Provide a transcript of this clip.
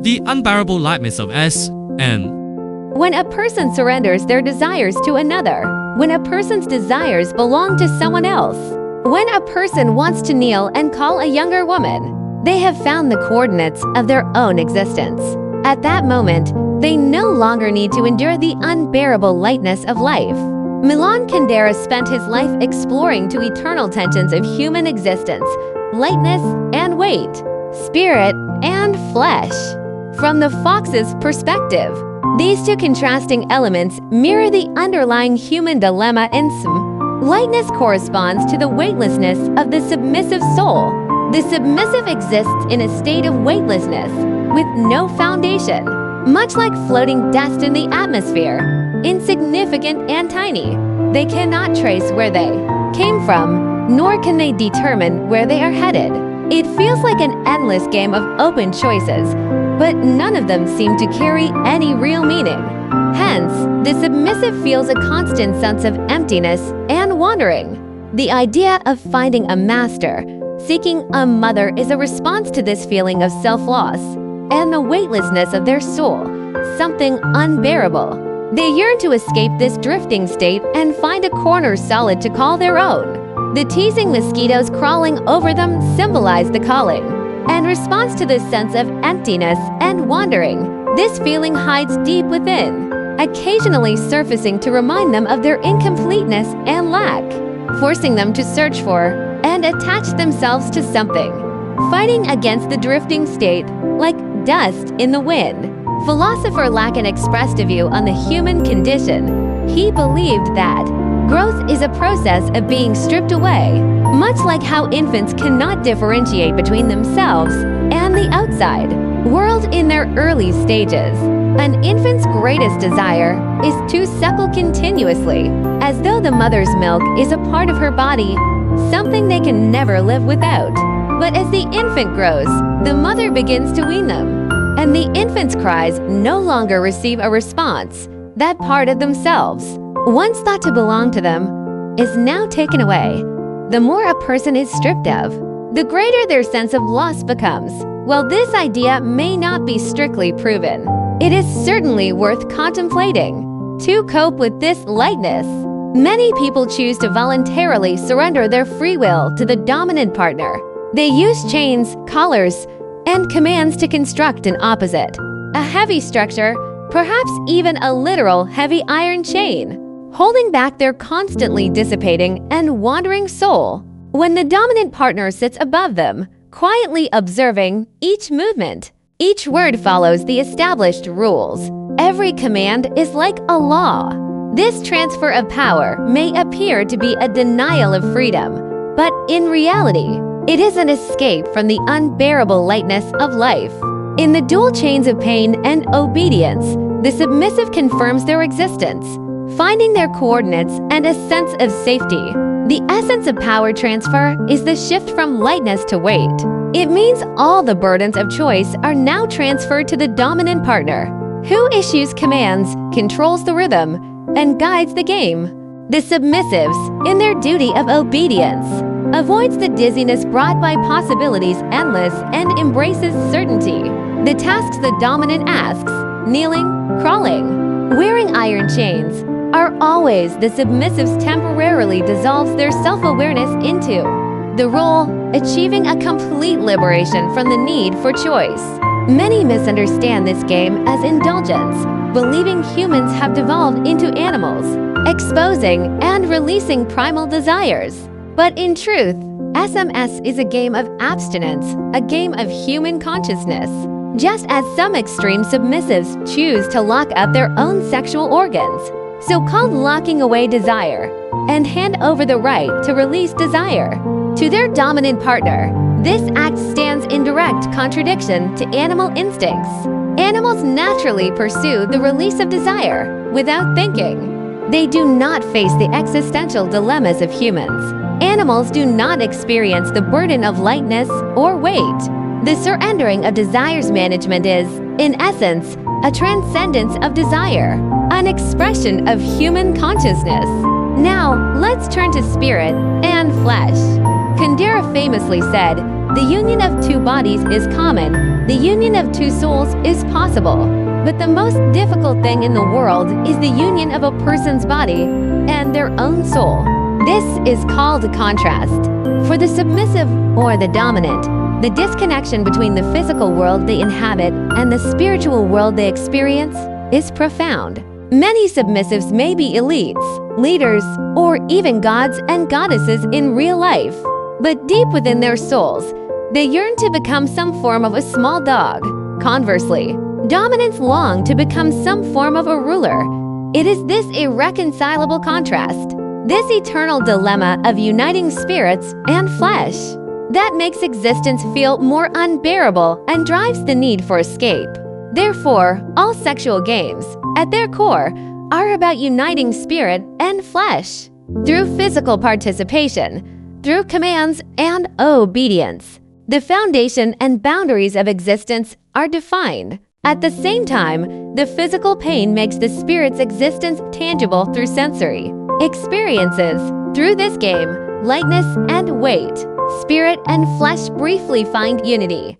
The Unbearable Lightness of SM. When a person surrenders their desires to another, when a person's desires belong to someone else, when a person wants to kneel and call a younger woman, they have found the coordinates of their own existence. At that moment, they no longer need to endure the unbearable lightness of life. Milan Kundera spent his life exploring to eternal tensions of human existence, lightness and weight, spirit and flesh. From the fox's perspective, these two contrasting elements mirror the underlying human dilemma in SM. Lightness corresponds to the weightlessness of the submissive soul. The submissive exists in a state of weightlessness, with no foundation, much like floating dust in the atmosphere, insignificant and tiny. They cannot trace where they came from, nor can they determine where they are headed. It feels like an endless game of open choices, but none of them seem to carry any real meaning. Hence, the submissive feels a constant sense of emptiness and wandering. The idea of finding a master, seeking a mother is a response to this feeling of self-loss and the weightlessness of their soul, something unbearable. They yearn to escape this drifting state and find a corner solid to call their own. The teasing mosquitoes crawling over them symbolize the calling. In response to this sense of emptiness and wandering, this feeling hides deep within, occasionally surfacing to remind them of their incompleteness and lack, forcing them to search for and attach themselves to something, fighting against the drifting state like dust in the wind. Philosopher Lacan expressed a view on the human condition. He believed that growth is a process of being stripped away, much like how infants cannot differentiate between themselves and the outside world in their early stages. An infant's greatest desire is to suckle continuously, as though the mother's milk is a part of her body, something they can never live without. But as the infant grows, the mother begins to wean them, and the infant's cries no longer receive a response. That part of themselves, once thought to belong to them, is now taken away. The more a person is stripped of, the greater their sense of loss becomes. While this idea may not be strictly proven, it is certainly worth contemplating. To cope with this lightness, many people choose to voluntarily surrender their free will to the dominant partner. They use chains, collars, and commands to construct an opposite, a heavy structure, perhaps even a literal heavy iron chain, holding back their constantly dissipating and wandering soul. When the dominant partner sits above them, quietly observing each movement, each word follows the established rules. Every command is like a law. This transfer of power may appear to be a denial of freedom, but in reality, it is an escape from the unbearable lightness of life. In the dual chains of pain and obedience, the submissive confirms their existence, finding their coordinates and a sense of safety. The essence of power transfer is the shift from lightness to weight. It means all the burdens of choice are now transferred to the dominant partner, who issues commands, controls the rhythm, and guides the game. The submissives, in their duty of obedience, avoids the dizziness brought by possibilities endless and embraces certainty. The tasks the dominant asks, kneeling, crawling, wearing iron chains, are always the submissives temporarily dissolves their self-awareness into. The role, achieving a complete liberation from the need for choice. Many misunderstand this game as indulgence, believing humans have devolved into animals, exposing and releasing primal desires. But in truth, SMS is a game of abstinence, a game of human consciousness. Just as some extreme submissives choose to lock up their own sexual organs, so-called locking away desire, and hand over the right to release desire to their dominant partner, this act stands in direct contradiction to animal instincts. Animals naturally pursue the release of desire without thinking. They do not face the existential dilemmas of humans. Animals do not experience the burden of lightness or weight. The surrendering of desires management is, in essence, a transcendence of desire, an expression of human consciousness. Now, let's turn to spirit and flesh. Kundera famously said, "The union of two bodies is common, the union of two souls is possible. But the most difficult thing in the world is the union of a person's body and their own soul." This is called contrast. For the submissive or the dominant, the disconnection between the physical world they inhabit and the spiritual world they experience is profound. Many submissives may be elites, leaders, or even gods and goddesses in real life. But deep within their souls, they yearn to become some form of a small dog. Conversely, dominants long to become some form of a ruler. It is this irreconcilable contrast, this eternal dilemma of uniting spirits and flesh, that makes existence feel more unbearable and drives the need for escape. Therefore, all sexual games, at their core, are about uniting spirit and flesh through physical participation, through commands and obedience. The foundation and boundaries of existence are defined. At the same time, the physical pain makes the spirit's existence tangible through sensory experiences. Through this game, lightness and weight, spirit and flesh briefly find unity.